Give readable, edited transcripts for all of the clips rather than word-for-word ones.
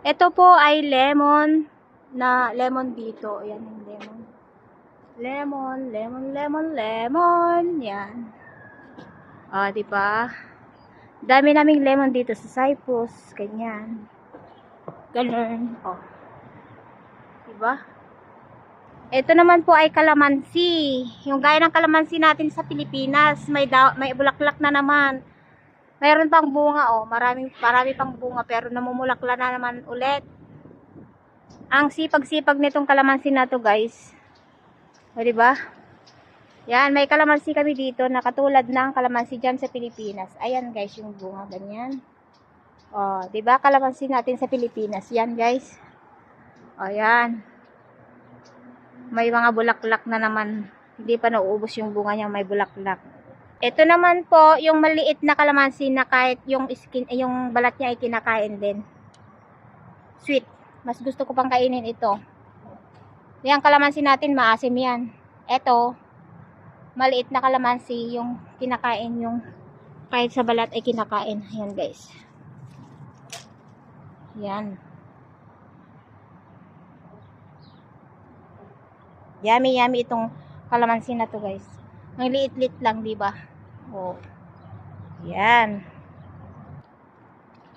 Ito po ay lemon dito. Ayan yung lemon. Lemon. Yan. Di ba? Dami naming lemon dito sa Cyprus. Ganyan. Ganun. Di ba? Ito naman po ay kalamansi. Yung gaya ng kalamansi natin sa Pilipinas. May bulaklak na naman. Mayroon pang bunga, marami pang bunga, pero namumulakla na naman ulit. Ang sipag-sipag nitong kalamansi na to, guys. O, diba? Yan, may kalamansi kami dito na katulad ng kalamansi dyan sa Pilipinas. Ayan, guys, yung bunga, ganyan. O, diba? Kalamansi natin sa Pilipinas. Yan, guys. O, yan. May mga bulaklak na naman. Hindi pa nauubos yung bunga niya, may bulaklak. Ito naman po, yung maliit na kalamansi na kahit yung skin, yung balat niya ay kinakain din. Sweet. Mas gusto ko pang kainin ito. Yung kalamansi natin, maasim yan. Ito, maliit na kalamansi, yung kinakain, yung kahit sa balat ay kinakain. Ayan, guys. Yan. Yummy itong kalamansi na to, guys. Ang liit-lit lang, diba? Yan.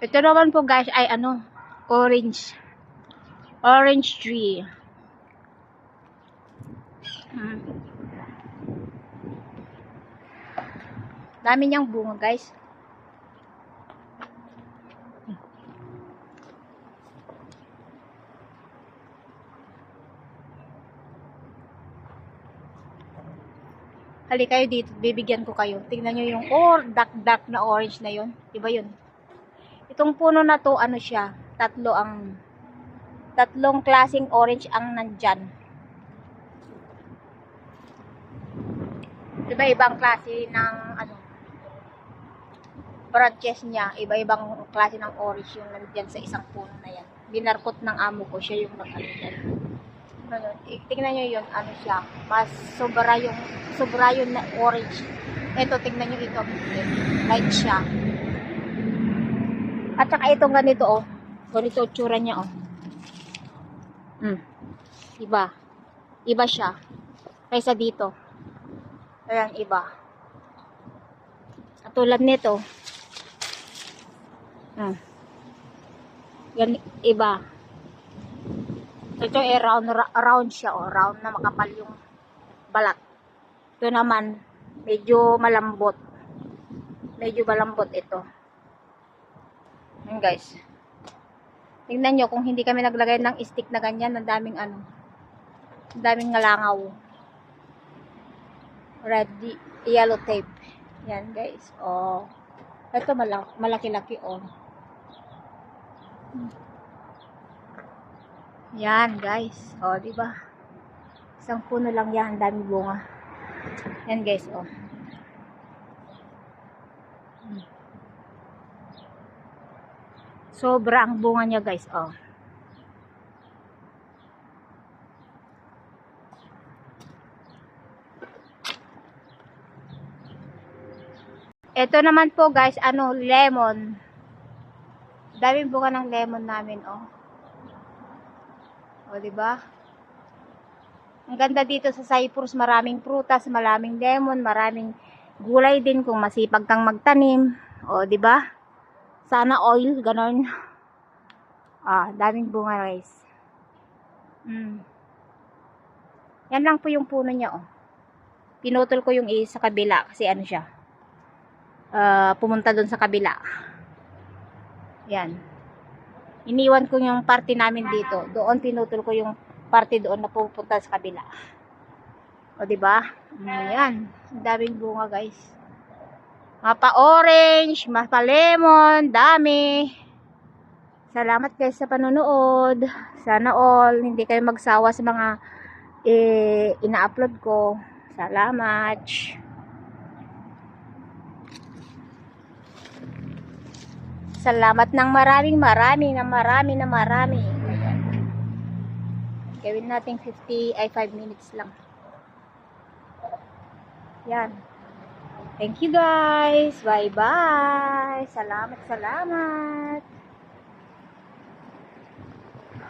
Ito naman po, guys, ay orange. Orange tree. Dami niyang bunga, guys. Hali kayo dito, bibigyan ko kayo. Tingnan nyo yung dark na orange na yun. Diba yun? Itong puno na to, siya? Tatlong klaseng orange ang nandyan. Iba-ibang klase ng branches niya. Iba-ibang klase ng orange yung nandyan sa isang puno na yan. Binarkot ng amo ko, siya yung nag-ano. Tingnan nyo yun, siya. Mas sobra yung na orange. Ito, tingnan nyo ito. Light siya. At saka itong ganito, ganito tsura niya, Iba siya. Kaysa dito. Ayan, iba. Katulad nito. Yan, iba. Ito ay round siya, round na makapal yung balat. Ito naman, medyo malambot. Ito. Yan, guys. Tingnan nyo, kung hindi kami naglagay ng stick na ganyan, ang daming ngalangaw. Red, yellow tape. Yan, guys. Ito malaki-laki, Yan, guys. Diba? Isang puno lang yan, dami bunga. Yan, guys, Sobra ang bunga niya, guys, Ito naman po, guys, lemon. Daming bunga ng lemon namin, diba? Ang ganda dito sa Cyprus, maraming prutas, maraming lemon, maraming gulay din kung masipag kang magtanim. Diba? Sana oil, ganon. Daming bunga, guys. Yan lang po yung puno niya, Pinutol ko yung sa kabila kasi siya. Pumunta doon sa kabila. Yan. Iniwan ko yung parte namin dito. Doon pinutol ko yung parte doon na pupunta sa kabila. Diba? Yan. Ang daming bunga, guys. Mapa-orange, mapa-lemon, dami. Salamat, guys, sa panonood. Sana all hindi kayo magsawa sa mga ina-upload ko. Salamat. Salamat ng marami. Gawin natin 5 minutes lang. Yan. Thank you, guys. Bye-bye. Salamat.